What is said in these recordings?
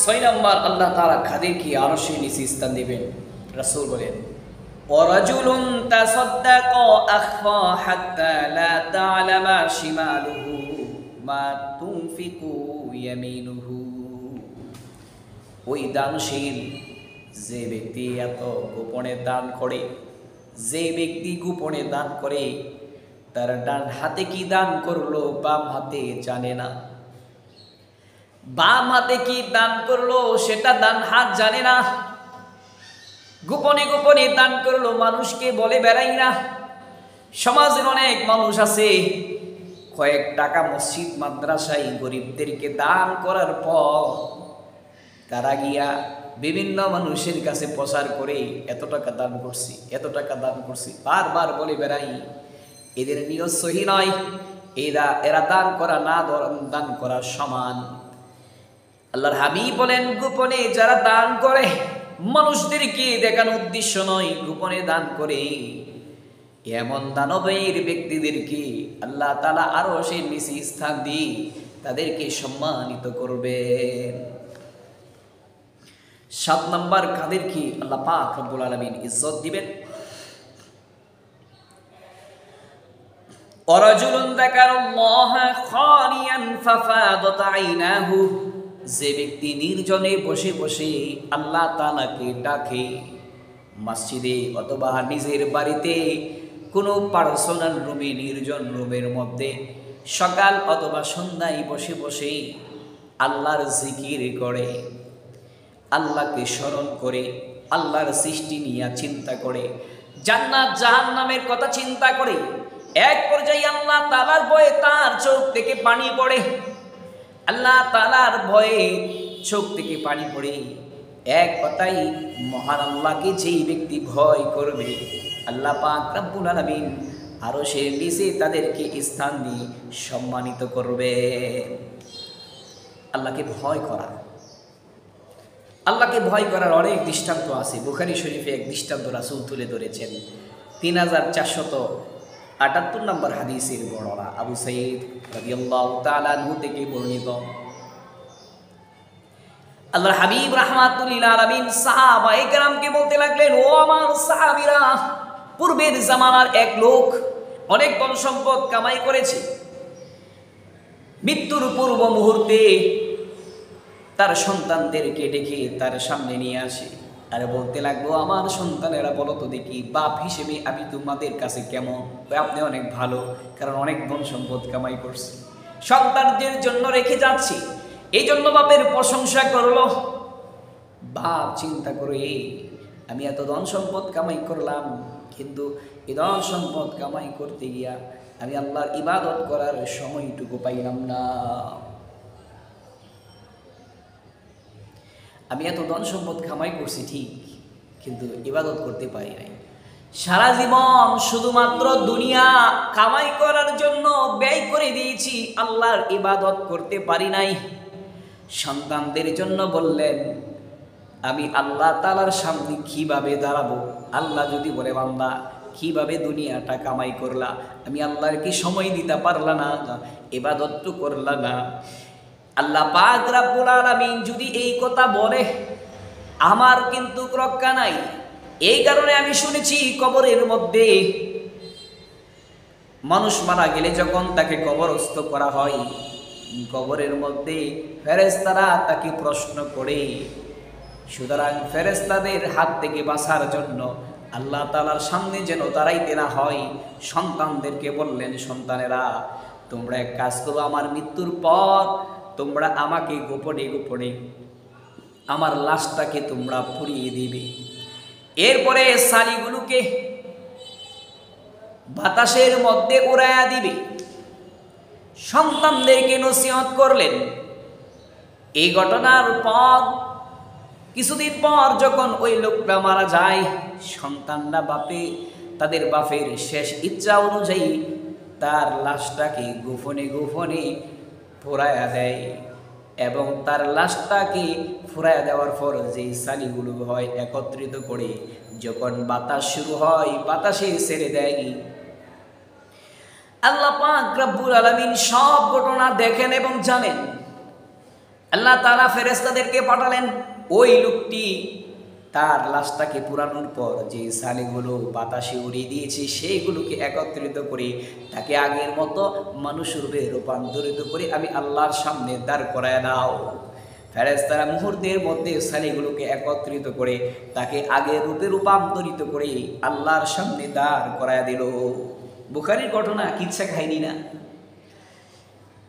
ছয় নম্বর, আল্লাহ তাআলা কাদেরকে আরশের নিচে স্থান দিবেন? রাসূল বলেন, ওয়ারাজুলুন তাসাদ্দাকা আখফা হাত্তা লা তা'লামা শিমালুহু মা তুনফিকু ইয়ামিনুহু। ওই দানশীল যে ব্যক্তি এত গোপনে দান করে, যে ব্যক্তি গোপনে দান করে, তার ডান হাতে কি দান করলো বাম হাতে জানে না। বাম হাতে কি দান করলো সেটা ডান হাত জানে না। গোপনে গোপনে দান করলো, মানুষকে বলে বেড়াই না। সমাজের অনেক মানুষ আছে, কয়েক টাকা মসজিদ মাদ্রাসায় গরিবদেরকে দান করার পর তারা গিয়া বিভিন্ন মানুষের কাছে প্রচার করে, এত টাকা দান করছি, এত টাকা দান করছি, বারবার বলে বেড়াই। এদের নিয়ত সহি নয়। এরা দান করা না দান করা সমান। আল্লাহর হাবিব বলেন, গোপনে যারা দান করে, মানুষদেরকে দেখানোর উদ্দেশ্য নয়, গোপনে দান করে, এমন দানবীর ব্যক্তিদেরকে আল্লাহ তাআলা আরশের নিচে স্থান দিয়ে তাদেরকে সম্মানিত করবেন। 7 নম্বর, কাদেরকে আল্লাহ পাক রব্বুল আলামিন ইজ্জত দিবেন? ওয়ারাজুলুন যাকারাল্লাহা খালিয়ান ফাফাদাত আইনাহু। যে ব্যক্তি নির্জনে বসে বসে আল্লাহ তাআলাকে ডাকে, মসজিদে অথবা নিজের বাড়িতে কোনো পার্সোনাল রুমে, নির্জন রুমের মধ্যে সকাল অথবা সন্ধ্যায় বসে বসে আল্লাহর জিকির করে, আল্লাহকে স্মরণ করে, আল্লাহর সৃষ্টি নিয়ে চিন্তা করে, জান্নাত জাহান্নামের কথা চিন্তা করে, এক পর্যায়ে আল্লাহ তাআলার ভয়ে তার চোখ থেকে পানি পড়ে। আল্লাহ তাআলার ভয়ে চোখ থেকে পানি পড়ে। এক কথাই, মহান আল্লাহকে যেই ব্যক্তি ভয় করবে, আল্লাহ পাক রব্বুল আলামিন আরশের নিচে তাদেরকে স্থান দিয়ে সম্মানিত করবে। আল্লাহকে ভয় করা, আল্লাহকে ভয় করার অনেক দৃষ্টান্ত আছে। বুখারী শরীফে এক দৃষ্টান্ত রাসূল তুলে ধরেছেন। 3478 নম্বর হাদিসের বর্ণনা, আবু সাঈদ রাদিয়াল্লাহু তাআলা আনহু থেকে বর্ণিত। আল্লাহর হাবিব রাহমাতুল লিল আলামিন সাহাবায়ে কেরামকে বলতে লাগলেন, ও আমার সাহাবীরা, পূর্বের জামানার এক লোক অনেক ধন সম্পদ কামাই করেছে। মৃত্যুর পূর্ব মুহূর্তে তার সন্তানদেরকে ডেকে তার সামনে নিয়ে আসে আর বলতে লাগলো, আমার সন্তানেরা বলো তো দেখি, বাপ হিসেবে আমি তোমাদের কাছে কেমন? আপনি অনেক ভালো, কারণ অনেক ধন সম্পদ কামাই করছি, সন্তানদের জন্য রেখে যাচ্ছি, এই জন্য বাপের প্রশংসা করলো। বাপ চিন্তা করে, আমি এত ধন সম্পদ কামাই করলাম, কিন্তু এই ধন সম্পদ কামাই করতে গিয়া আমি আল্লাহর ইবাদত করার সময়টুকু পাইলাম না। আমি এত ধন সম্পদ কামাই করছি ঠিক, কিন্তু ইবাদত করতে পারি নাই। সারা জীবন শুধুমাত্র দুনিয়া কামাই করার জন্য ব্যয় করে দিয়েছি, আল্লাহর ইবাদত করতে পারি নাই। সন্তানদের জন্য বললেন, আমি আল্লাহ তাআলার সামনে কিভাবে দাঁড়াবো? আল্লাহ যদি বলে, বান্দা কিভাবে দুনিয়াটা কামাই করলা, আমি আল্লাহর কি সময় দিতে পারলা না, ইবাদত তো করলা না। আল্লাহ পাক রব্বুল আলামিন যদি এই কথা বলে, আমার কিন্তু রক্ষা নাই। এই কারণে আমি শুনেছি, কবরের মধ্যে মানুষ মারা গেলে যখন তাকে কবরস্থ করা হয়, কবরের মধ্যে ফেরেশতারা তাকে প্রশ্ন করে। সুতরাং ফেরেশতাদের হাত থেকে বাঁচার জন্য আল্লাহ তাআলার সামনে যেন দাঁড়াইতে না হয়, সন্তানদেরকে বললেন, সন্তানেরা তোমরা এক কাজ করো, আমার মৃত্যুর পর তোমরা আমাকে গোপনে গোপনে আমার লাশটাকে তোমরা পুড়িয়ে দিবে। এরপরে সালিগুলোকে বাতাসের মধ্যে উড়াইয়া দিবে। সন্তানদেরকে নসিহত করলেন। এই ঘটনার পর কিছুদিন পর যখন ওই লোকটা মারা যায়, সন্তানরা তাদের বাপের শেষ ইচ্ছা অনুযায়ী তার লাশটাকে গোপনে গোপনে ফুরাইয়া দেয়, এবং তার লাশটাকে ফুরাইয়া দেওয়ার পর যেই সালিগুলো হয় একত্রিত করে যখন বাতাস শুরু হয়, বাতাসে ছেড়ে দেয়। আল্লাহ পাক রব্বুল আলামিন সব ঘটনা দেখেন এবং জানেন। আল্লাহ তাআলা ফেরেশতাদেরকে পাঠালেন। ওই লোকটি তার লাশটাকে পুরানোর পর যে সালেগুলো বাতাসে উড়িয়ে দিয়েছে সেইগুলোকে একত্রিত করে তাকে আগের মতো মানুষ রূপে রূপান্তরিত করে আমি আল্লাহর সামনে দাঁড় করায় দাও। ফেরেশতারা মুহূর্তের মধ্যে সালেগুলোকে একত্রিত করে তাকে আগের রূপে রূপান্তরিত করে আল্লাহর সামনে দাঁড় করায় দিল। বুখারীর ঘটনা, কিচ্ছা কাহিনী না।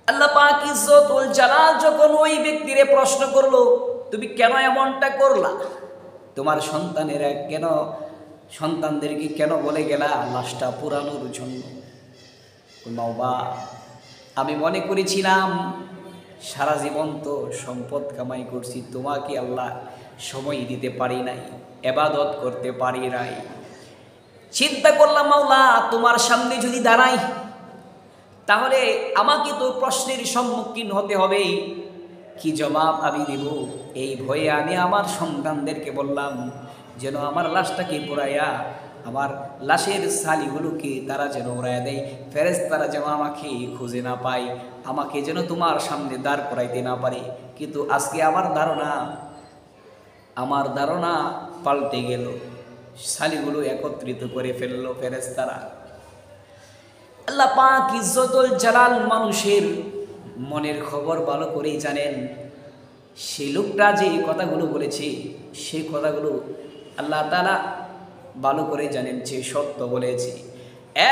আল্লাহ পাক ইজ্জতুল জালাল যখন ওই ব্যক্তিরে প্রশ্ন করলো, তুমি কেন এমনটা করলা? তোমার সন্তানদেরকে কেন বলে গেলা লাশটা পুরানোর জন্য? বাবা, আমি মনে করেছিলাম সারা জীবন তো সম্পদ কামাই করছি, তোমাকে আল্লাহ সময় দিতে পারি নাই, ইবাদত করতে পারি নাই। চিন্তা করলাম মাওলা, তোমার সামনে যদি দাঁড়াই তাহলে আমাকে তো প্রশ্নের সম্মুখীন হতে হবে। কি জবাব আমি দেব? এই ভয়ে আমি আমার সন্তানদেরকে বললাম যেন আমার লাশটাকে পোড়াইয়া আমার লাশের ছালিগুলোকে তারা যেন উড়াইয়া দেয়, ফেরেশতারা যেন আমাকে খুঁজে না পায়, আমাকে যেন তোমার সামনে দাঁড় করাইতে না পারে। কিন্তু আজকে আমার ধারণা পাল্টে গেল। ছালিগুলো একত্রিত করে ফেললো ফেরেশতারা। আল্লাহ পাক ইজ্জতুল জালাল মানুষের মনের খবর ভালো করেই জানেন। সেই লোকটা যে কথাগুলো বলেছে সেই কথাগুলো আল্লাহ তাআলা ভালো করে জানেন যে সত্য বলেছে।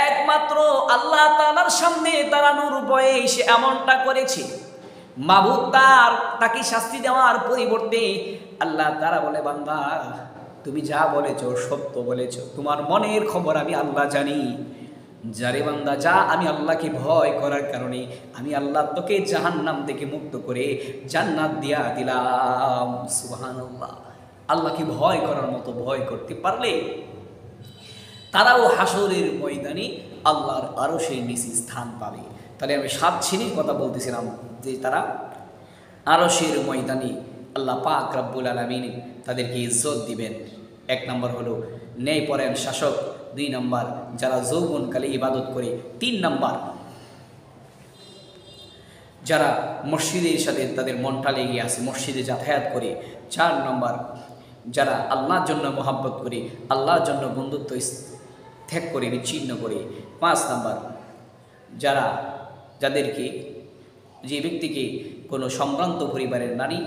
একমাত্র আল্লাহ তাআলার সামনে দাঁড়ানোর উপায়ে সে এমনটা করেছে। মাবুদ তাকে শাস্তি দেওয়ার পরিবর্তে আল্লাহ তাআলা বলে, বান্দা তুমি যা বলেছো সত্য বলেছো, তোমার মনের খবর আমি আল্লাহ জানি। যারে বান্দা যা, আমি আল্লাহকে ভয় করার কারণে আমি আল্লাহ তোকে জাহান্নাম থেকে মুক্ত করে জান্নাত দিয়া দিলাম। সুবহানাল্লাহ। আল্লাহকে ভয় করার মতো ভয় করতে পারলে তারাও হাসরের ময়দানে আল্লাহর আরশের নিচে স্থান পাবে। তাহলে আমি 7 শ্রেণীর কথা বলতেছিলাম যে তারা আরশের ময়দানে আল্লাহ পাক রব্বুল আলামিন তাদেরকে ইজ্জত দিবেন। 1 নম্বর হলো ন্যায়পরায়ণ শাসক, 2 নম্বর যারা যৌবনকালে ইবাদত করে, 3 নম্বর যারা মসজিদের সাথে তাদের মনটা লেগে আছে, মসজিদে যাতায়াত করে, 4 নম্বর যারা আল্লাহর জন্য মহাব্বত করে, আল্লাহর জন্য বন্ধুত্ব ত্যাগ করে বিচ্ছিন্ন করে, 5 নম্বর যে ব্যক্তিকে কোনো সম্ভ্রান্ত পরিবারের নারী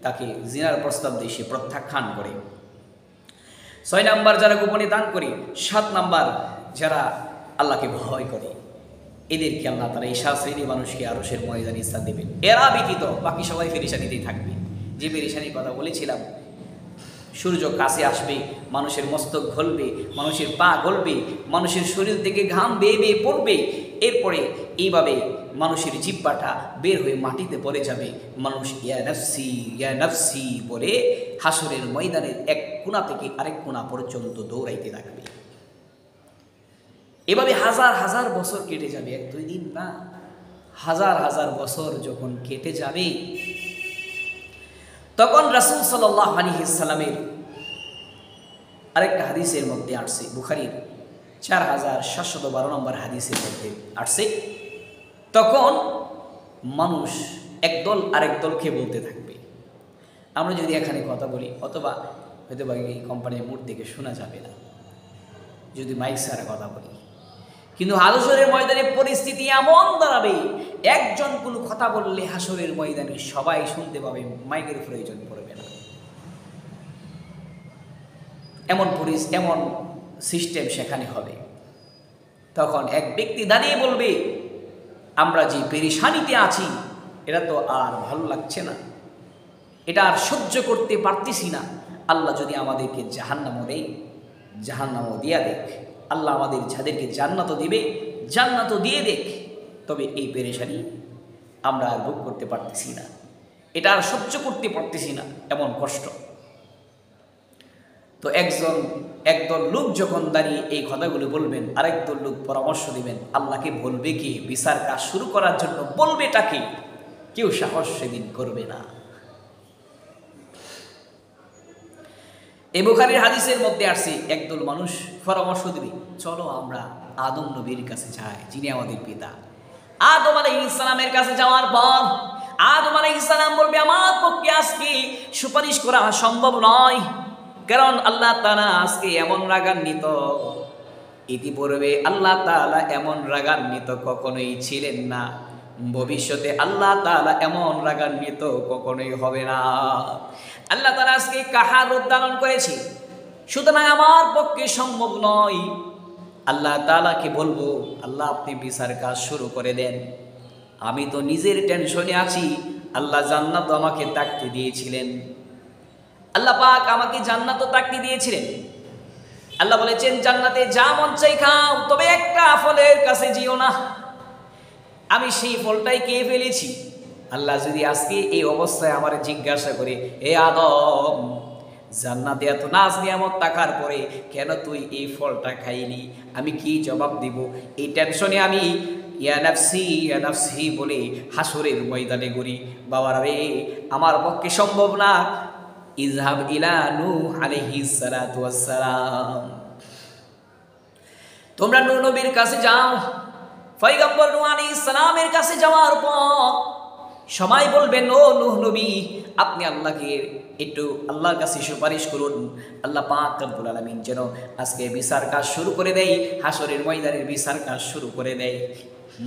তাকে জিনার প্রস্তাব দিয়ে সে প্রত্যাখ্যান করে, 6 নম্বর যারা গোপনে দান করে, 7 নম্বর যারা আল্লাহকে ভয় করে। এদেরকে আল্লাহ তাআলা এই 7 শ্রেণীর মানুষকে আরশের ময়দানে স্থান দেবেন। এরা ব্যতীত বাকি সবাই পেরেশানিতেই থাকবে। যে পেরেশানির কথা বলেছিলাম, সূর্য কাছে আসবে, মানুষের মস্তক গলবে, মানুষের পা গলবে, মানুষের শরীর থেকে ঘাম বেয়ে বেয়ে পড়বে, এরপরে এইভাবে মানুষের জিহ্বাটা বের হয়ে মাটিতে পড়ে যাবে। মানুষ ইয়া নফসি ইয়া নফসি বলে হাসরের ময়দানের এক কোণা থেকে আরেক কোণা পর্যন্ত দৌড়াইতে থাকবে। এভাবে হাজার হাজার বছর কেটে যাবে, 1-2 দিন না, হাজার হাজার বছর যখন কেটে যাবে, তখন রাসূল সাল্লাল্লাহু আলাইহি সাল্লামের আরেকটা হাদিসের মধ্যে আসছে, বুখারীর 4712 নম্বর হাদিসের মধ্যে আসছে, তখন মানুষ একদল আরেক দলকে বলতে থাকবে। আমরা যদি এখানে কথা বলি অথবা হয়তো বা এই কোম্পানির মুড থেকে শোনা যাবে না যদি মাইক ছাড়া কথা বলি, কিন্তু হাসরের ময়দানে পরিস্থিতি এমন দাঁড়াবে, একজন কোনো কথা বললে হাসরের ময়দানে সবাই শুনতে পাবে, মাইকের প্রয়োজন পড়বে না। এমন সিস্টেম সেখানে হবে। তখন এক ব্যক্তি দাঁড়িয়ে বলবে, আমরা যে পেরেশানিতে আছি এটা তো আর ভালো লাগছে না, এটা আর সহ্য করতে পারতেছি না। আল্লাহ যদি আমাদেরকে জাহান্নামও দেয়, জাহান্নামও দিয়া দেখ, আল্লাহ আমাদের যাদেরকে জান্নাতও দিবে, জান্নাতও দিয়ে দেখ, তবে এই পেরেশানি আমরা আর ভোগ করতে পারতেছি না, এটা আর সহ্য করতে পারতেছি না, এমন কষ্ট। তো একদল লোক যখন দাঁড়িয়ে এই কথাগুলো বলবেন, আরেকদল লোক পরামর্শ দিবেন, আল্লাহকে বলবে কি বিচার কাজ শুরু করার জন্য, বলবেটাকে কেউ সাহস সেদিন করবে না। এই বুখারীর হাদিসের মধ্যে আসছে, একদল মানুষ পরামর্শ দিবে, চলো আমরা আদম নবীর কাছে যাই, যিনি আমাদের পিতা। আদম আলাইহিস সালামের কাছে যাওয়ার পর আদম আলাইহিস সালাম বলবে আমার পক্ষে আজকে সুপারিশ করা সম্ভব নয়, কারণ আল্লাহ তাআলা আজকে এমন রাগান্বিত, ইতিপূর্বে আল্লাহ তাআলা এমন রাগান্বিত কখনোই ছিলেন না, ভবিষ্যতে আল্লাহ তাআলা এমন রাগান্বিত কখনোই হবে না। আল্লাহ তাআলা আজকে কাহার রূপ ধারণ করেছে, সুতরাং আমার পক্ষে সম্ভব নয়। আল্লাহ তাআলাকে বলবো, আল্লাহ আপনি বিচার কাজ শুরু করে দেন, আমি তো নিজের টেনশনে আছি। আল্লাহ জান্নাত আমাকে তাকতে দিয়েছিলেন, আল্লাহ পাক আমাকে জান্নাত তাকতে দিয়েছিলেন। আল্লাহ বলেছেন জান্নাতে যা মন চাই খাও, তবে একটা ফলের কাছে যেও না, আমি সেই ফলটাই খেয়ে ফেলেছি। আল্লাহ যদি আজকে এই অবস্থায় আমার জিজ্ঞাসা করে, হে আদম, জান্নাতে এত নাজ নিয়ামত থাকার পরে কেন তুই এই ফলটা খাইলি, আমি কি জবাব দিব? এই টেনশনে আমি ইয়া নাফসি বলে হাসরের ময়দানে ঘুরি। বাবার রে, আমার পক্ষে সম্ভব না। ইযহাব ইলা নূহ আলাইহিস সালাতু ওয়াস সালাম, তোমরা নূহ নবীর কাছে যাও। পয়গম্বর নূহ আলাইহিস সালামের কাছে যাওয়ার পর সবাই বলবেন, ও নূহ নবী, আপনি আল্লাহকে একটু আল্লাহর কাছে সুপারিশ করুন, আল্লাহ পাক রব্বুল আলামিন যেন আজকে বিচার কাজ শুরু করে দেয়, হাসরের ময়দানের বিচার কাজ শুরু করে দেয়।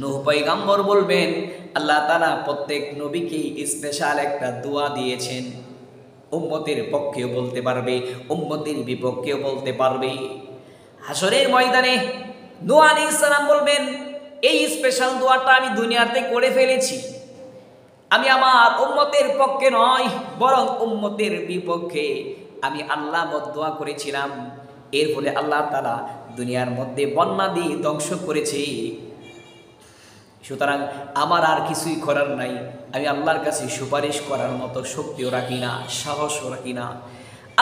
নূহ পয়গম্বর বলবেন, আল্লাহ তাআলা প্রত্যেক নবীকে স্পেশাল একটা দোয়া দিয়েছেন, উম্মতের পক্ষেও বলতে পারবে, উম্মতের বিপক্ষেও বলতে পারবে। হাসরের ময়দানে নূহ আলাইহিস সালাম বলবেন, এই স্পেশাল দোয়াটা আমি দুনিয়াতে করে ফেলেছি, আমি আমার উম্মতের পক্ষে নয় বরং উম্মতের বিপক্ষে আমি আল্লাহ বদদোয়া করেছিলাম, এর ফলে আল্লাহ তাআলা দুনিয়ার মধ্যে বন্যা দিয়ে ধ্বংস করেছে। সুতরাং আমার আর কিছুই করার নাই, আমি আল্লাহর কাছে সুপারিশ করার মতো শক্তিও রাখি না, সাহসও রাখি না।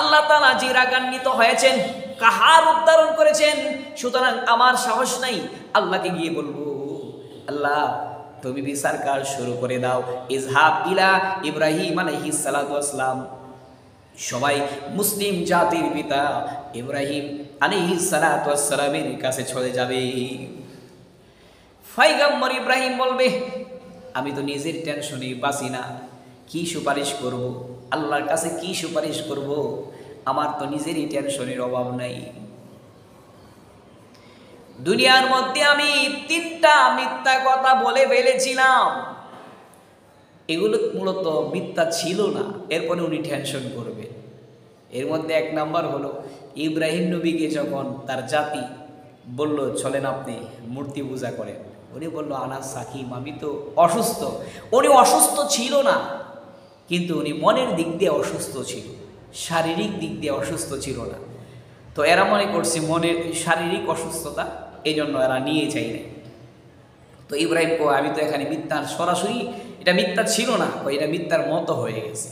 আল্লাহ তাআলা যে রাগান্বিত হয়েছেন, কাহার উদ্ধারণ করেছেন, সুতরাং আমার সাহস নাই আল্লাহকে গিয়ে বলবো, আল্লাহ তুমি বিচার কাজ শুরু করে দাও। ইযহাব ইলা ইব্রাহিম আলাইহিস সালাতু ওয়াস সালাম, সবাই মুসলিম জাতির পিতা ইব্রাহিম আলাইহিস সালাতু ওয়াস সালামের কাছে চলে যাবে। পয়গম্বর ইব্রাহিম বলবে, আমি তো নিজের টেনশনে বাঁচি না, কি সুপারিশ করব, আল্লাহর কাছে কি সুপারিশ করব, আমার তো নিজেরই টেনশনের অভাব নাই। দুনিয়ার মধ্যে আমি 3টা মিথ্যা কথা বলে ফেলেছিলাম, এগুলো মূলত মিথ্যা ছিল না, এরপরে উনি টেনশন করবে। এর মধ্যে 1 নাম্বার হলো, ইব্রাহিম নবীকে যখন তার জাতি বলল চলেন আপনি মূর্তি পূজা করেন, উনি বলল আনা সাকিম, আমি তো অসুস্থ। উনি অসুস্থ ছিল না, কিন্তু উনি মনের দিক দিয়ে অসুস্থ ছিল, শারীরিক দিক দিয়ে অসুস্থ ছিল না। তো এরা মনে করছে মনের শারীরিক অসুস্থতা, এই জন্য এরা নিয়ে যায় না। তো ইব্রাহিম কো, আমি তো এখানে মিথ্যার সরাসরি, এটা মিথ্যা ছিল না, এটা মিথ্যার মতো হয়ে গেছে।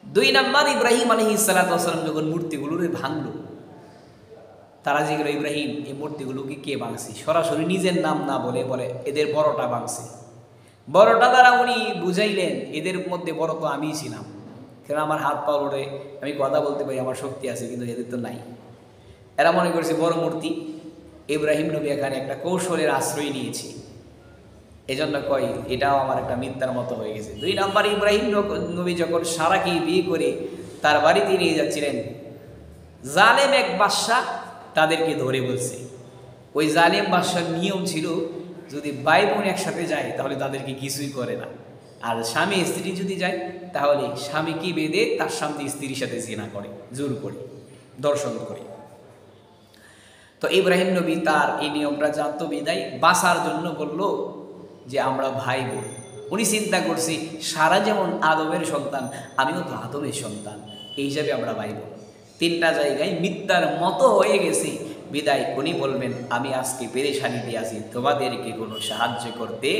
2 নাম্বার, ইব্রাহিম আলাইহিস সালাতু ওয়াস সালাম যখন মূর্তিগুলোরে ভাঙলো, তারা যেগুলো, ইব্রাহিম এই মূর্তিগুলোকে কে ভাঙছে, সরাসরি নিজের নাম না বলে বলে এদের বড়টা ভাঙছে। বড়টা দ্বারা উনি বুঝাইলেন, এদের মধ্যে বড় তো আমিই ছিলাম, কারণ আমার হাত পা ওড়ে, আমি কথা বলতে পারি, আমার শক্তি আছে, কিন্তু এদের তো নাই। এরা মনে করছে বড় মূর্তি। ইব্রাহিম নবী এখানে একটা কৌশলের আশ্রয় নিয়েছে, এজন্য কয় এটাও আমার একটা মিথ্যার মতো হয়ে গেছে। 2 নাম্বার, ইব্রাহিম নবী যখন সারাকে বিয়ে করে তার বাড়িতে নিয়ে যাচ্ছিলেন, জালেম এক বাদশা তাদেরকে ধরে বলছে। ওই জালেম বাদশার নিয়ম ছিল, যদি ভাই বোন একসাথে যায় তাহলে তাদেরকে কিছুই করে না, আর স্বামী স্ত্রী যদি যায় তাহলে স্বামীকে বেঁধে তার সামনে স্ত্রীর সাথে জিনা করে, জোর করে, দর্শন করে। তো ইব্রাহিম নবী তার এই নিয়মটা জানতো বিদায় বাঁচার জন্য বলল যে আমরা ভাই বোন। উনি চিন্তা করছি, সারা যেমন আদমের সন্তান, আমিও তো আদমের সন্তান, এই হিসাবে আমরা ভাই বোন। 3টা জায়গায় মিথ্যার মতো হয়ে গেছে বিদায় উনি বলবেন, আমি আজকে পেরেশানিতে আছি, তোমাদেরকে কোনো সাহায্য করতে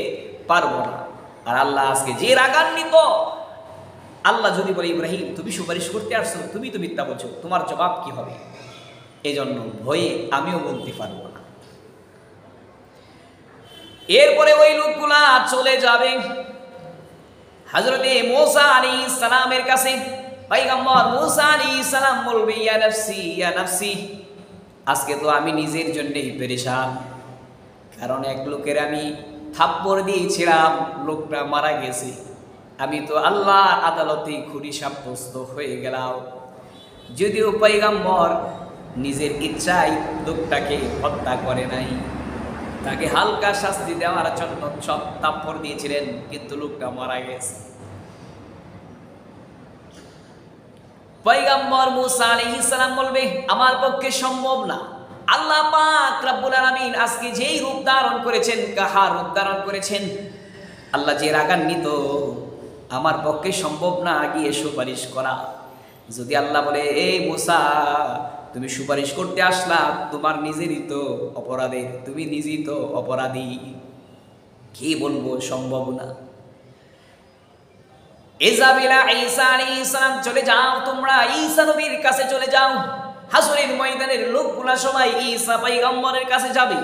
পারবো না। আর আল্লাহ আজকে যে রাগান্বিত, আল্লাহ যদি বলে ইব্রাহিম তুমি সুপারিশ করতে আসছো, তুমি তো মিথ্যা বলছো, তোমার জবাব কি হবে? এই জন্য ভয়ে আমিও বলতে পারবো না। এরপরে ওই লোকগুলা চলে যাবে হযরতে মূসা আলাইহিস সালামের কাছে। পয়গম্বর মূসা আলাইহিস সালাম বলবে, ইয়া নাফসি, আজকে তো আমি নিজের জন্যই পেরেশান, কারণ এক লোকের আমি থাপ্পড় দিয়েছিলাম, লোকটা মারা গেছে, আমি তো আল্লাহর আদালতে খুনি সাব্যস্ত হয়ে গেলাম। যদিও পয়গম্বর নিজের ইচ্ছায় লোকটাকে হত্যা করে নাই, তাকে হালকা শাস্তি দেওয়ার জন্য সব থাপ্পড় দিয়েছিলেন, কিন্তু লোকটা মারা গেছে। পয়গম্বর মূসা আলাইহিস সালাম বলবে আমার পক্ষে সম্ভব না। আল্লাহ পাক রব্বুল আলামিন আজকে যেই রূপ ধারণ করেছেন, কাহার রূপ ধারণ করেছেন, আল্লাহ যে রাগান্বিত, আমার পক্ষে সম্ভব না গিয়ে সুপারিশ করা। যদি আল্লাহ বলে এই মূসা তুমি সুপারিশ করতে আসলা, তোমার নিজেরই তো অপরাধে, তুমি নিজেই তো অপরাধী, কি বলবো, সম্ভব না। ইজাবিলা ঈসা আলাইহিস সালাম চলে যাও, তোমরা ঈসা নবীর কাছে চলে যাও। হাসরের ময়দানের লোকগুলা সবাই ঈসা পয়গম্বরের কাছে যাবে।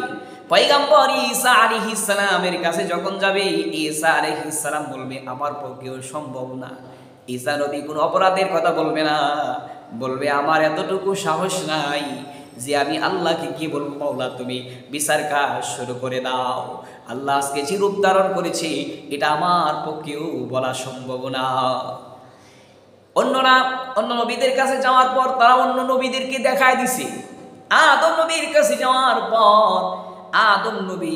পয়গম্বর ঈসা আলাইহিস সালামের কাছে যখন যাবে, ঈসা আলাইহিস সালাম বলবে আমার পক্ষেও সম্ভব না। ঈসা নবী কোনো অপরাধের কথা বলবে না, বলবে আমার এতটুকু সাহস নাই যে আমি আল্লাহকে কি বলবো, মাওলা তুমি বিচার কাজ শুরু করে দাও। আল্লাহ আজকে যে রূপ ধারণ করেছে এটা আমার পক্ষেও বলা সম্ভব না। অন্যরা অন্য নবীদের কাছে যাওয়ার পর তারা অন্য নবীদেরকে দেখায় দিছে। আদম নবীর কাছে যাওয়ার পর আদম নবী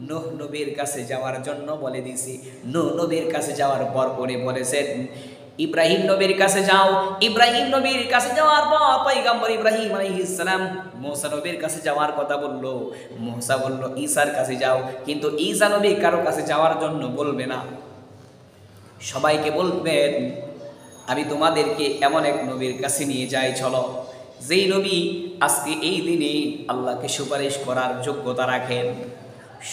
নূহ নবীর কাছে যাওয়ার জন্য বলে দিছে। নূহ নবীর কাছে যাওয়ার পর উনি বলেছেন ইব্রাহিম নবীর কাছে যাও। ইব্রাহিম নবীর কাছে যাওয়ার পর পয়গম্বর ইব্রাহিম আলাইহিস সালাম মূসা নবীর কাছে যাওয়ার কথা বলল। মূসা বলল ঈসার কাছে যাও, কিন্তু ঈসা নবী কারো কাছে যাওয়ার জন্য বলবে না, সবাইকে বলবেন আমি তোমাদেরকে এমন এক নবীর কাছে নিয়ে যাই, চলো, যেই নবী আজকে এই দিনে আল্লাহকে সুপারিশ করার যোগ্যতা রাখেন।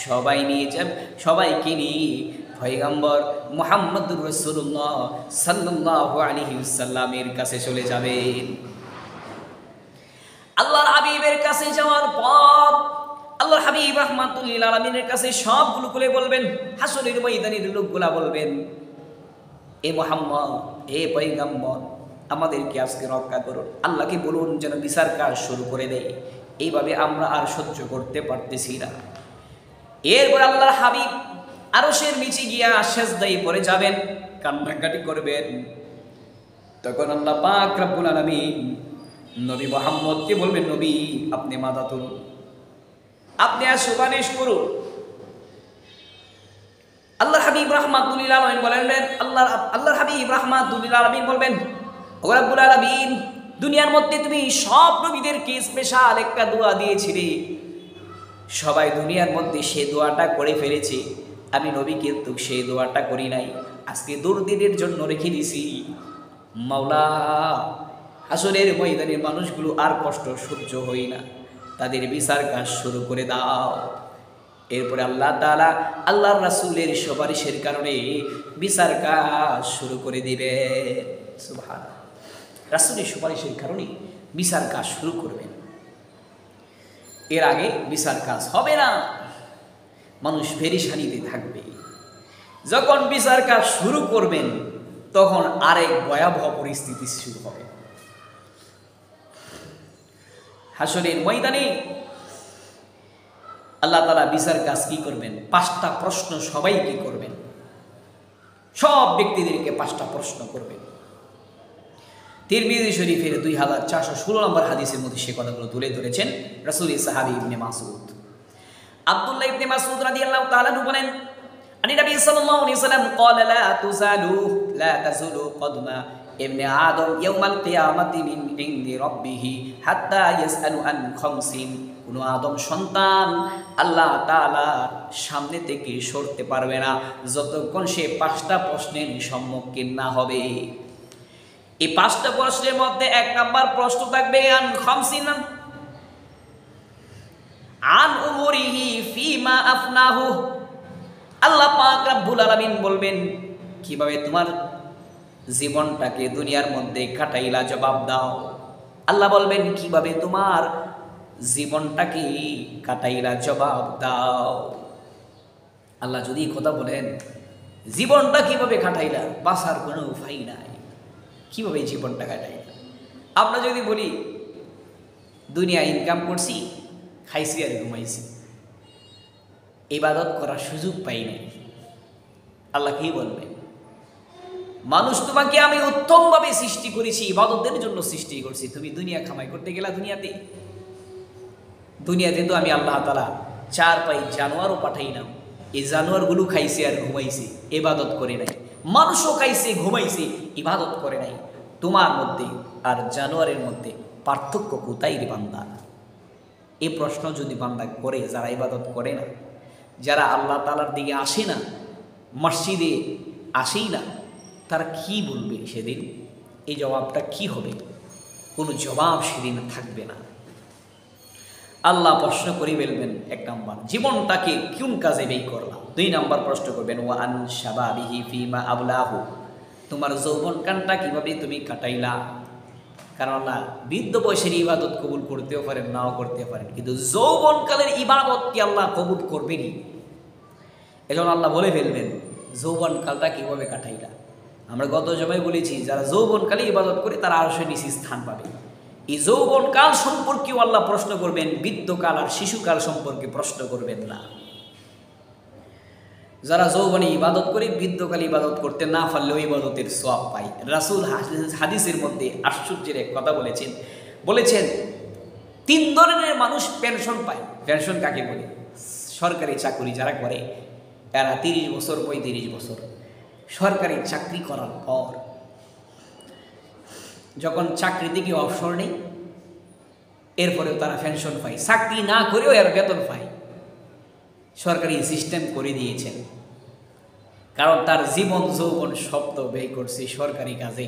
সবাই নিয়ে যান, সবাইকে নিয়ে পয়গম্বর মুহাম্মদুর রাসূলুল্লাহ সাল্লাল্লাহু আলাইহি ওয়াসাল্লামের কাছে চলে যাবেন। আল্লাহর হাবিবের কাছে যাওয়ার পর আল্লাহর হাবিব রাহমাতুল লিল আলামিনের কাছে সবগুলো খুলে বলবেন। হাসরের ময়দানের লোকগুলা বলবেন এ মুহাম্মদ, এ পয়গম্বর, আমাদেরকে আজকে রক্ষা করুন, আল্লাহকে বলুন যেন বিচার কাজ শুরু করে দেয়, এইভাবে আমরা আর সহ্য করতে পারতেছি না। এরপর আল্লাহর হাবিব আরশের নিচে গিয়া সেজদায় পড়ে যাবেন, কান্নাকাটি করবেন। তখন আল্লাহ পাক রব্বুল আলামিন নবী মুহাম্মদকে বলবেন নবী আপনি মাথা তুলুন, আপনি আর সুপারিশ করুন। আল্লাহর হাবিব রাহমাতুল লিল আলামিন বলেন, আল্লাহর হাবিব রাহমাতুল লিল আলামিন বলবেন ও রব্বুল আলামিন, দুনিয়ার মধ্যে তুমি সব নবীদেরকে স্পেশাল একটা দোয়া দিয়েছিলে, সবাই দুনিয়ার মধ্যে সেই দোয়াটা করে ফেলেছে, আমি নবী কিন্তু সেই দোয়াটা করি নাই, আজকে দুর্দিনের জন্য রেখে দিছি। মাওলা হাসরের ময়দানের মানুষগুলো আর কষ্ট সহ্য হই না, তাদের বিচার কাজ শুরু করে দাও। এরপরে আল্লাহ তাআলা আল্লাহর রাসূলের সুপারিশের কারণে বিচার কাজ শুরু করে দিবে। সুবহানাল্লাহ, রাসূলের সুপারিশের কারণে বিচার কাজ শুরু করবেন। এর আগে বিচার কাজ হবে না, মানুষ পেরেশানিতে থাকবে। যখন বিচার কাজ শুরু করবেন তখন আরেক ভয়াবহ পরিস্থিতি শুরু হবে। হাসরের ময়দানে আল্লাহ তাআলা বিচার কাজ কি করবেন? 5টা প্রশ্ন সবাইকে করবেন, সব ব্যক্তিদেরকে 5টা প্রশ্ন করবেন। তিরমিজি শরীফের 2416 নম্বর হাদিসের মধ্যে সে কথাগুলো তুলে ধরেছেন রাসূল সাহাবী ইবনে মাসউদ। আব্দুল্লাহ ইবনে মাসউদ রাদিয়াল্লাহু তাআলা বলেন, আনি নবী সাল্লাল্লাহু আলাইহি ওয়াসাল্লাম ক্বালা লা তাযুলু কদমা ইবনে আদম ইয়াউমাল কিয়ামাতি মিন ইনদি রাব্বিহি হাত্তা ইয়াসআলু আন খামসিন। কোন আদম সন্তান আল্লাহ তাআলা সামনে থেকে সরতে পারবে না যতক্ষণ সে 5টা প্রশ্নের সম্মুখীন না হবে। এই 5টা প্রশ্নের মধ্যে 1 নাম্বার প্রশ্ন থাকবে আন খামসিন, আন উমরিহি ফিমা আফনাহু। আল্লাহ পাক রব্বুল আলামিন বলবেন কিভাবে তোমার জীবনটাকে দুনিয়ার মধ্যে কাটাইলা, জবাব দাও। আল্লাহ বলবেন কিভাবে তোমার জীবনটাকে কাটাইলা, জবাব দাও। আল্লাহ যদি কথা বলেন জীবনটা কিভাবে কাটাইলা, বাঁচার কোনো উপায় নাই, কিভাবে জীবনটা কাটাইলা। আমরা যদি বলি দুনিয়া ইনকাম করছি, খাইছি আর ঘুমাইছি, ইবাদত করার সুযোগ পাই নাই। আল্লাহ কি বলবে? মানুষ তোমাকে আমি উত্তমভাবে সৃষ্টি করেছি, ইবাদতের জন্য সৃষ্টি করছি, তুমি দুনিয়া কামাই করতে গেলা। দুনিয়াতে তো আমি আল্লাহ তাআলা 4 পাই জানোয়ারও পাঠাইলাম, এই জানোয়ারগুলো খাইছে আর ঘুমাইছে, ইবাদত করে নাই। মানুষও খাইছে ঘুমাইছে, ইবাদত করে নাই। তোমার মধ্যে আর জানোয়ারের মধ্যে পার্থক্য কোথায় রে বান্দা? এই প্রশ্ন যদি বান্দা করে, যারা ইবাদত করে না, যারা আল্লাহ তাআলার দিকে আসে না, মসজিদে আসেই না, তারা কি বলবে সেদিন? এই জবাবটা কি হবে? কোনো জবাব সেদিন থাকবে না। আল্লাহ প্রশ্ন করে বলবেন, 1 নম্বর, জীবনটাকে কোন কাজে ব্যয় করলাম। 2 নম্বর প্রশ্ন করবেন, ওয়া আন শাবাবিহি ফিমা আবলাহু, তোমার যৌবনকালটা কিভাবে তুমি কাটাইলা। কারণ আল্লাহ বৃদ্ধ বয়সের ইবাদত কবুল করতেও পারেন, নাও করতে পারেন, কিন্তু যৌবনকালের ইবাদত কি আল্লাহ কবুল করবেনই। এজন্য আল্লাহ বলে ফেলবেন, যৌবনকালটা কিভাবে কাটাইলা। আমরা গত জমায় বলেছি, যারা যৌবনকালে ইবাদত করে তারা আরশের নিচে স্থান পাবে। এই যৌবনকাল সম্পর্কেও আল্লাহ প্রশ্ন করবেন, বৃদ্ধকাল আর শিশুকাল সম্পর্কে প্রশ্ন করবেন না। যারা যৌবনে ইবাদত করে বৃদ্ধকালে ইবাদত করতে না পারলেও ইবাদতের সওয়াব পায়। রাসূল হাদিসের মধ্যে আশ্চর্যের এক কথা বলেছেন 3 ধরনের মানুষ পেনশন পায়। পেনশন কাকে বলে? সরকারি চাকরি যারা করে, এরা 30 বছর 35 বছর সরকারি চাকরি করার পর যখন চাকরি থেকে অবসর নেই, এরপরেও তারা পেনশন পায়। চাকরি না করেও এর বেতন পায়। সরকারি সিস্টেম করে দিয়েছেন, কারণ তার জীবন যৌবন শব্দ ব্যয় করছে সরকারি কাজে।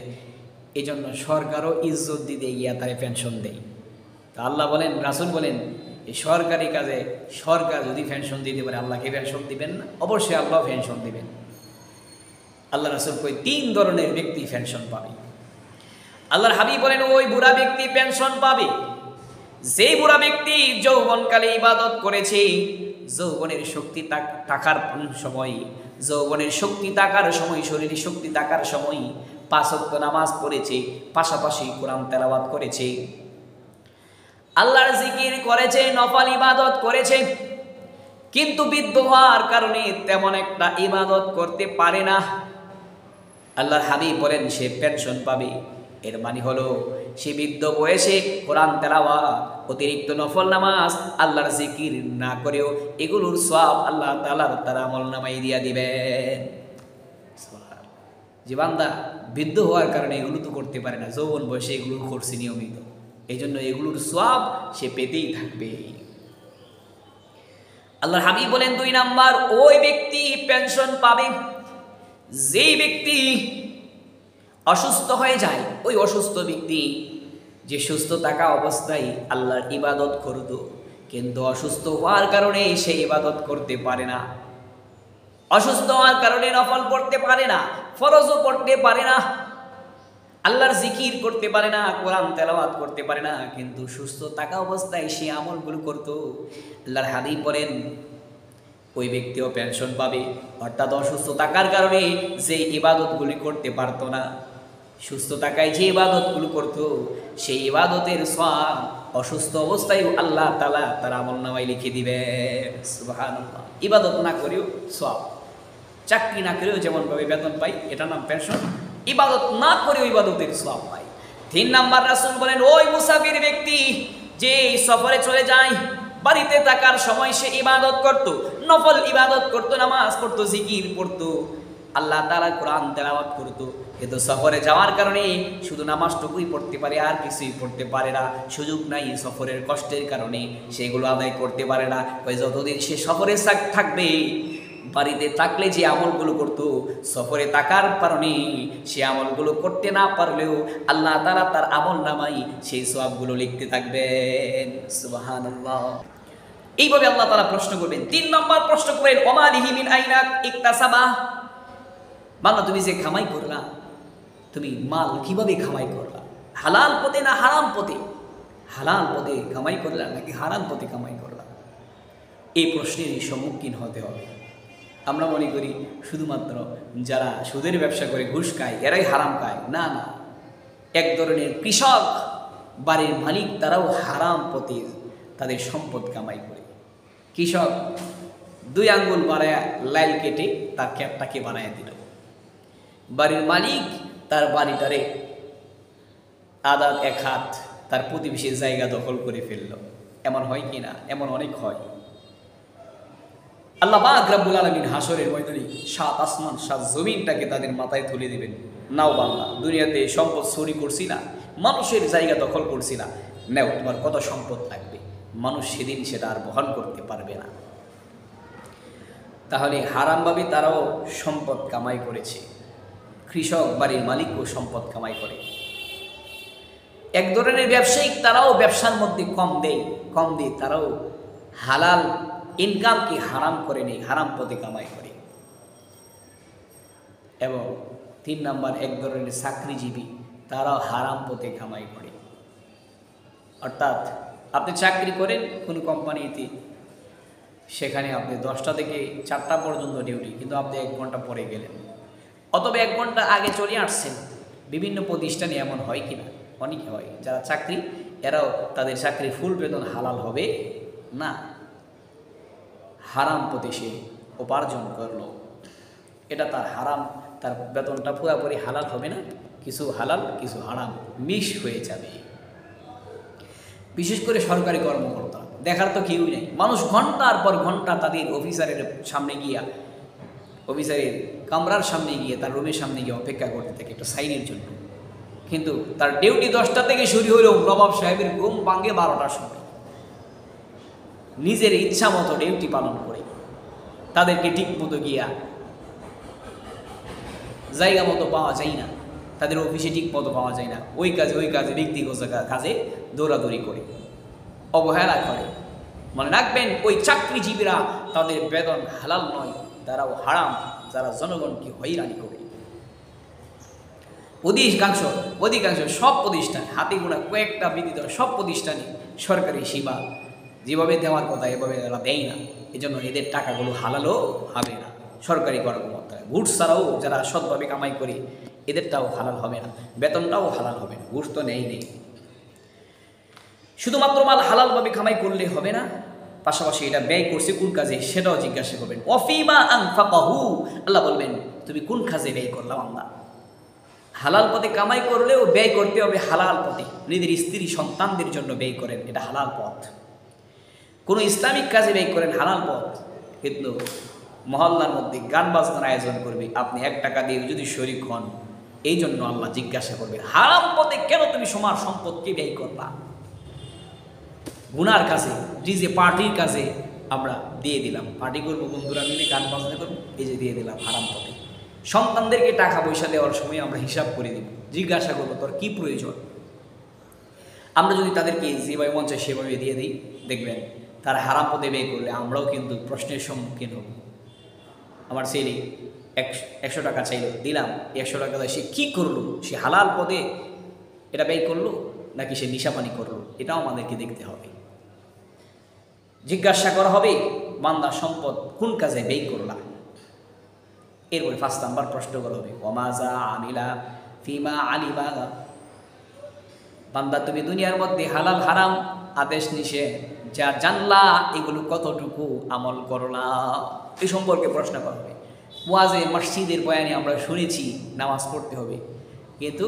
এই জন্য সরকারও ইজ্জত দিতে গিয়া তারা পেনশন দেয়। তা আল্লাহ বলেন, রাসূল বলেন, এই সরকারি কাজে সরকার যদি পেনশন দিতে পারে, আল্লাহকে পেনশন দিবেন না? অবশ্যই আল্লাহ পেনশন দিবেন। আল্লাহ রাসূল কই 3 ধরনের ব্যক্তি পেনশন পাবে। আল্লাহর হাবিব বলেন, ওই বুড়া ব্যক্তি পেনশন পাবে যেই বুড়া ব্যক্তি যৌবনকালে ইবাদত করেছে, যৌবনের শক্তি থাকার সময়, যৌবনের শক্তি থাকার সময়, শরীরে শক্তি থাকার সময় 5 ওয়াক্ত নামাজ পড়েছে, পাশাপাশি কোরআন তেলাওয়াত করেছে, আল্লাহর জিকির করেছে, নফল ইবাদত করেছে, কিন্তু বৃদ্ধ হওয়ার কারণে তেমন একটা ইবাদত করতে পারে না। আল্লাহর হাবিব বলেন সে পেনশন পাবে। এর মানে হলো সে বৃদ্ধ বয়সে কোরআন তেলাওয়াত, অতিরিক্ত নফল নামাজ, আল্লাহর জিকির না করেও এগুলোর সওয়াব আল্লাহ তাআলা তার আমলনামায় দিয়া দিবেন। যে বান্দা বৃদ্ধ হওয়ার কারণে এগুলো তো করতে পারে না, যৌবন বয়সে এগুলো করছে নিয়মিত, এই জন্য এগুলোর সওয়াব সে পেতেই থাকবে। আল্লাহর হাবিব বলেন 2 নাম্বার, ওই ব্যক্তি পেনশন পাবে যেই ব্যক্তি অসুস্থ হয়ে যায়। ওই অসুস্থ ব্যক্তি যে সুস্থ থাকা অবস্থায় আল্লাহর ইবাদত করত, কিন্তু অসুস্থ হওয়ার কারণে সে ইবাদত করতে পারে না। অসুস্থ হওয়ার কারণে নফল পড়তে পারে না, ফরজও পড়তে পারে না, আল্লাহর জিকির করতে পারে না, কোরআন তেলাওয়াত করতে পারে না, কিন্তু সুস্থ থাকা অবস্থায় সে আমলগুলো করত। আল্লাহর হাবিব বলেন ওই ব্যক্তিও পেনশন পাবে। অর্থাৎ অসুস্থ থাকার কারণে যে ইবাদতগুলি করতে পারতো না, সুস্থ থাকায় যে ইবাদতগুলো করত, সেই ইবাদতের সওয়াব অসুস্থ অবস্থায় আল্লাহ তাআলা তার আমলনামায় লিখে দিবেন। সুবহানাল্লাহ। ইবাদত না করেও সওয়াব, চাকরি না করেও যেমনভাবে বেতন পাই, এটা নাম পেনশন, ইবাদত না করেও ইবাদতের সওয়াব পাই। 3 নাম্বার রাসূল বলেন, ওই মুসাফির ব্যক্তি যে সফরে চলে যায়, বাড়িতে থাকার সময় সে ইবাদত করত, নফল ইবাদত করত, নামাজ পড়ত, জিকির পড়ত, আল্লাহ তাআলা কোরআন তেলাওয়াত করত, কিন্তু সফরে যাওয়ার কারণে শুধু নামাজটুকুই পড়তে পারে, আর কিছুই পড়তে পারে না। সুযোগ নাই, সফরের কষ্টের কারণে সেগুলো আদায় করতে পারে না। ওই যতদিন সে সফরে থাকবে, বাড়িতে থাকলে যে আমলগুলো করত, সফরে থাকার কারণে সে আমলগুলো করতে না পারলেও আল্লাহ তাআলা তার আমলনামায় সেই সওয়াবগুলো লিখতে থাকবেন। সুবহানাল্লাহ। এইভাবে আল্লাহ তাআলা প্রশ্ন করবেন। 3 নম্বর প্রশ্ন করেন, ওমালিহি মিন আইনা ইকতাসাবা, বান্দা তুমি যে কামাই করলা, তুমি মাল কিভাবে কামাই করলা? হালাল পথে না হারাম পথে? হালাল পথে কামাই করলা নাকি হারাম পথে কামাই করলা? এই প্রশ্নের সম্মুখীন হতে হবে। আমরা মনে করি শুধুমাত্র যারা সুদের ব্যবসা করে ঘুষ খায় এরাই হারাম খায়। না না, এক ধরনের কৃষক, বাড়ির মালিক, তারাও হারাম পথে তাদের সম্পদ কামাই করে। কৃষক 2 আঙ্গুল বাড়ায় লাইল কেটে তার ক্যাপটাকে বানায় দিল। বাড়ির মালিক তার বাড়িটারে আধা 1 হাত তার প্রতিবেশীর জায়গা দখল করে ফেলল। এমন হয় কি না? এমন অনেক হয়। আল্লাহ পাক রব্বুল আলামিন হাসরের ময়দানে 7 আসমান 7 জমিনটাকে তাদের মাথায় তুলে দিবেন। নাও বান্দা, দুনিয়াতে সম্পদ চুরি করছি না, মানুষের জায়গা দখল করছি না, নাও তোমার কত সম্পদ লাগবে। মানুষ সেদিন সেটা আর বহন করতে পারবে না। তাহলে হারামভাবে তারাও সম্পদ কামাই করেছে। কৃষক বাড়ির মালিকও সম্পদ কামাই করে। এক ধরনের ব্যবসায়িক তারাও ব্যবসার মধ্যে কম দিয়ে তারাও হালাল ইনকামকে হারাম করে নেই, হারাম পথে কামাই করে। এবং 3 নাম্বার এক ধরনের চাকরিজীবী, তারাও হারাম পথে কামাই করে। অর্থাৎ আপনি চাকরি করেন কোনো কোম্পানিতে, সেখানে আপনি 10টা থেকে 4টা পর্যন্ত ডিউটি, কিন্তু আপনি 1 ঘন্টা পরে গেলেন, অথবা 1 ঘন্টা আগে চলে আসছেন। বিভিন্ন প্রতিষ্ঠানে এমন হয় কি না? অনেক হয়। যারা চাকরি, এরাও তাদের চাকরি ফুল বেতন হালাল হবে না, হারাম পথে সে উপার্জন করলো। এটা তার হারাম, তার বেতনটা পুরোপুরি হালাল হবে না, কিছু হালাল কিছু হারাম মিক্স হয়ে যাবে। বিশেষ করে সরকারি কর্মকর্তা দেখার তো কেউই নেই। মানুষ ঘন্টার পর ঘন্টা তাদের অফিসারের সামনে গিয়া, অফিসারের কামরার সামনে গিয়ে, তার রুমের সামনে গিয়ে অপেক্ষা করতে থাকে একটা সাইনের জন্য। কিন্তু তার ডিউটি 10টা থেকে শুরু হলেও নবাব সাহেবের ঘুম ভাঙে 12টার সময়। নিজের ইচ্ছা মতো ডিউটি পালন করে, তাদেরকে ঠিক মতো গিয়া জায়গা মতো পাওয়া যায় না, তাদের অফিসে ঠিক মতো পাওয়া যায় না। ওই কাজে ব্যক্তিগত কাজে দৌড়াদৌড়ি করে, অবহেলা করে। মনে রাখবেন, ওই চাকরিজীবীরা তাদের বেতন হালাল নয়, তারাও হারাম, যারা জনগণকে হয়রানি করে। অধিকাংশ সব প্রতিষ্ঠান, হাতে গোনা কয়েকটা ব্যতীত সব প্রতিষ্ঠানে সরকারি সেবা যেভাবে দেওয়ার কথা এভাবে এরা দেয় না। এজন্য এদের টাকাগুলো হালালও হবে না। সরকারি কর্মকর্তা ঘুষ ছাড়াও যারা সৎভাবে কামাই করে, এদেরটাও হালাল হবে না, বেতনটাও হালাল হবে না। ঘুষ তো নেই। শুধুমাত্র মাল হালালভাবে কামাই করলে হবে না, পাশাপাশি এটা ব্যয় করছে কোন কাজে সেটাও জিজ্ঞাসা করবেন। ওয়াফিমা আনফাকাহু, আল্লাহ বলবেন তুমি কোন কাজে ব্যয় করলাম। আমরা হালাল পথে কামাই করলেও ব্যয় করতে হবে হালাল পথে। নিজের স্ত্রী সন্তানদের জন্য ব্যয় করেন, এটা হালাল পথ। কোনো ইসলামিক কাজে ব্যয় করেন, হালাল পথ। কিন্তু মহল্লার মধ্যে গান বাজনার আয়োজন করবে, আপনি 1 টাকা দিয়ে যদি শরীক হন, এই জন্য আল্লাহ জিজ্ঞাসা করবে হারাম পথে কেন তুমি সমার সম্পদকে ব্যয় করলা। গুনার কাজে, ডিজে পার্টির কাজে আমরা দিয়ে দিলাম, পার্টি করবো বন্ধুরা মিলে, গান বাজনা করবো, এই যে দিয়ে দিলাম হারাম পথে। সন্তানদেরকে টাকা পয়সা দেওয়ার সময় আমরা হিসাব করে দিব, জিজ্ঞাসা করবো তোর কি প্রয়োজন। আমরা যদি তাদেরকে যেভাবে মন চায় সেভাবে দিয়ে দিই, দেখবেন তারা হারাম পথে ব্যয় করলে আমরাও কিন্তু প্রশ্নের সম্মুখীন হব। আমার ছেলে 100 টাকা চাইল, দিলাম, 100 টাকা সে কী করলো? সে হালাল পথে এটা ব্যয় করলো নাকি সে নিশাপানি করলো? এটাও আমাদেরকে দেখতে হবে। জিজ্ঞাসা করা হবে বান্দা সম্পদ কোন কাজে ব্যয় করলা। এরপরে 5 নাম্বার প্রশ্ন করা হবে ওয়ামাজা আমিলা ফিমা আলিমা। বান্দা তুমি দুনিয়ার মধ্যে হালাল হারাম আদেশ নিষেধ যা জানলা, এগুলো কতটুকু আমল করলা, এই সম্পর্কে প্রশ্ন করা হবে। ওয়াজে মসজিদের বয়ানে আমরা শুনেছি নামাজ পড়তে হবে, কিন্তু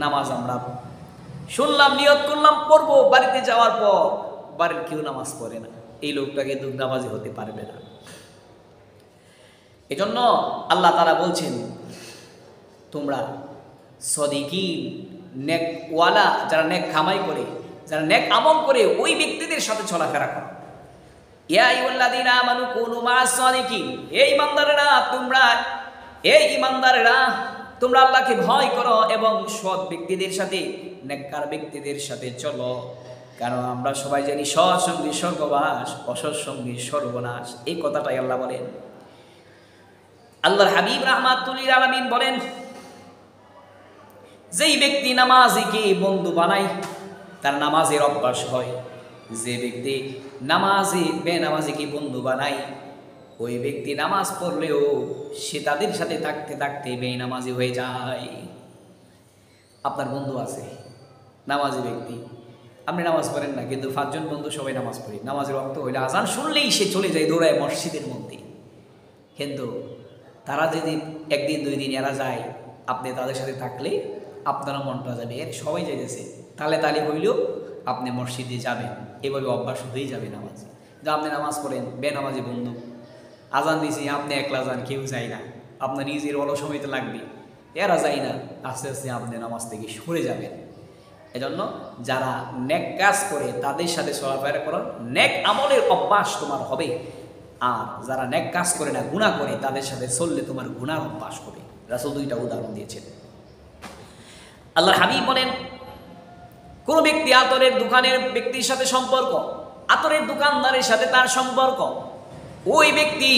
নামাজ আমরা শুনলাম, নিয়ত করলাম পড়বো, বাড়িতে যাওয়ার পর বাড়ির কেউ নামাজ পড়ে না, এই লোকটা কিন্তু নামাজি হতে পারবে না। এজন্য আল্লাহ তাআলা বলছেন তোমরা সদিকিন, নেকওয়ালা, যারা নেক কামাই করে, যারা নেক আমল করে, ওই ব্যক্তিদের সাথে চলাফেরা করো। ইয়া আইয়ুহাল্লাযীনা আমানু কুনু মা'আস সাদিকিন, এই ঈমানদারেরা তোমরা আল্লাহকে ভয় করো এবং সৎ ব্যক্তিদের সাথে, নেককার ব্যক্তিদের সাথে চলো। কারণ আমরা সবাই জানি সৎ সঙ্গী স্বর্গবাস, অসৎ সঙ্গী সর্বনাশ। এই কথাটাই আল্লাহ বলেন। আল্লাহর হাবিব রাহমাতুল লিল আলামিন বলেন, যেই ব্যক্তি নামাজিকে বন্ধু বানায় তার নামাজের অভ্যাস হয়, যে ব্যক্তি নামাজে বেনামাজিকে বন্ধু বানায় ওই ব্যক্তি নামাজ পড়লেও সে তাদের সাথে থাকতে থাকতে বেনামাজি হয়ে যায়। আপনার বন্ধু আছে নামাজি ব্যক্তি, আপনি নামাজ পড়েন না, কিন্তু 5 জন বন্ধু সবাই নামাজ পড়ি, নামাজের ওয়াক্ত হইলে আজান শুনলেই সে চলে যায় দৌড়ায় মসজিদের মধ্যে। কিন্তু তারা যদি 1 দিন 2 দিন এরা যায়, আপনি তাদের সাথে থাকলে আপনারও মনটা যাবে, এর সবাই যাইতেছে, তালে তালে হইলেও আপনি মসজিদে যাবেন, এভাবে অভ্যাস হয়ে যাবে নামাজ। যা আপনি নামাজ পড়েন, বেনামাজি বন্ধু আজান দিয়েছি, আপনি একলা যান, কেউ যায় না, আপনার নিজের অলস সময়তে লাগবে, এরা যায় না, আস্তে আস্তে আপনি নামাজ থেকে সরে যাবেন। এজন্য যারা নেক কাজ করে তাদের সাথে চলাফেরা করো, নেক আমলের অভ্যাস তোমার হবে। আর যারা নেক কাজ করে না, গুনাহ করে, তাদের সাথে চললে তোমার গুনার অভ্যাস হবে। রাসূল 2টা উদাহরণ দিয়েছেন। আল্লাহর হাবিব বলেন, কোন ব্যক্তি আতরের দোকানের ব্যক্তির সাথে সম্পর্ক, আতরের দোকানদারের সাথে তার সম্পর্ক, ওই ব্যক্তি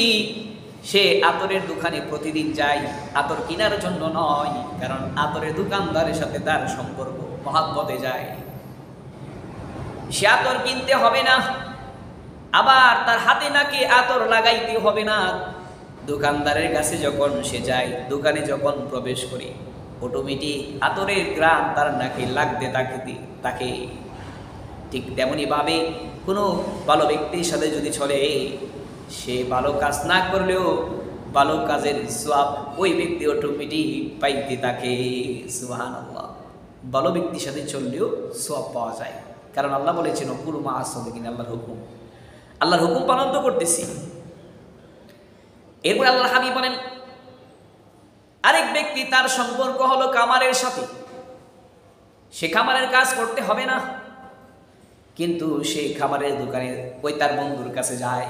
সে আতরের দোকানে প্রতিদিন যায় আতর কেনার জন্য নয়, কারণ আতরের দোকানদারের সাথে তার সম্পর্ক মহব্বতে যায়। সে আতর কিনতে হবে না, আবার তার হাতে নাকি আতর লাগাইতে হবে না। দোকানদারের কাছে যখন সে যায়, দোকানে যখন প্রবেশ করে, অটোমেটিক আতরের গ্রাম তার নাকি লাগতে তাকে। ঠিক তেমনি ভাবে কোনো ভালো ব্যক্তির সাথে যদি চলে, সে ভালো কাজ না করলেও ভালো কাজের সওয়াব ওই ব্যক্তি অটোমেটিক পাইতে থাকে। সুবহানাল্লাহ। ভালো ব্যক্তির সাথে চললেও সওয়াব পাওয়া যায়, কারণ আল্লাহ বলেছেন কুলু মা আস-সাদিকিন, আল্লাহর হুকুম পালন তো করতেছি। এরপর আল্লাহর হাবিব বলেন, আরেক ব্যক্তি তার সম্পর্ক হলো কামারের সাথে, সে খামারের কাজ করতে হবে না, কিন্তু সে খামারের দোকানে ওই তার বন্ধুর কাছে যায়।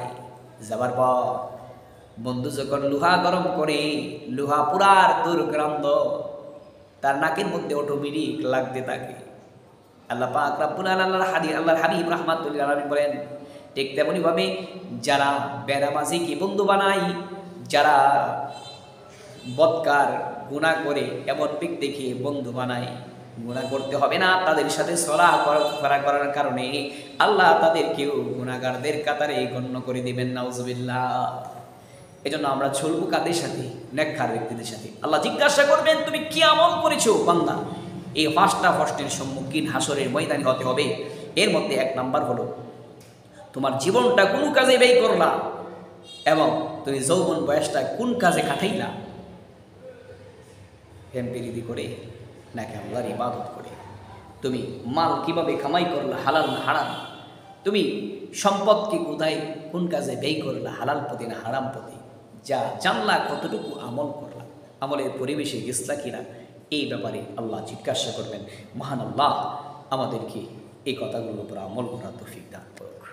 যাবার পর বন্ধু যখন লোহা গরম করে, লোহা পুরার দুর্গন্ধ তার নাকের মধ্যে অটোমেটিক লাগতে থাকে। আল্লাহ পাক রব্বুল আলামিন আল্লাহর হাবিব রাহমাতুল্লিল আলামিন বলেন, ঠিক তেমনি ভাবে যারা বেনামাজিকে বন্ধু বানায়, যারা বদকার গুনাহ করে এমন ব্যক্তিকে বন্ধু বানায়, গুনাহ করতে হবে না, তাদের সাথে চলাফেরা করার কারণে আল্লাহ তাদেরকেও গুনাহগারদের কাতারে গণ্য করে দিবেন। নাউজুবিল্লাহ। এজন্য আমরা চলবো কাদের সাথে? নেককার ব্যক্তিদের সাথে। আল্লাহ জিজ্ঞাসা করবেন, তুমি কি আমল করেছো বান্দা? এই 5টা প্রশ্নের সম্মুখীন হাসরের ময়দানে হতে হবে। এর মধ্যে 1 নাম্বার হলো তোমার জীবনটা কোন কাজে ব্যয় করলা, এবং তুমি যৌবন বয়সটা কোন কাজে কাটাইলা, এমপিরিদি করে নাকি আল্লাহর ইবাদত করে। তুমি মাল কিভাবে কামাই করলা, হালাল না হারাম, তুমি সম্পদকে কোথায় কোন কাজে ব্যয় করলা, হালাল পথে না হারাম পথে, যা জানলা কতটুকু আমল করলা, আমলের পরিবেশে গেছলা কিনা, এই ব্যাপারে আল্লাহ জিজ্ঞাসা করবেন। মহান আল্লাহ আমাদেরকে এই কথাগুলোর উপর আমল করার তৌফিক দান করুন।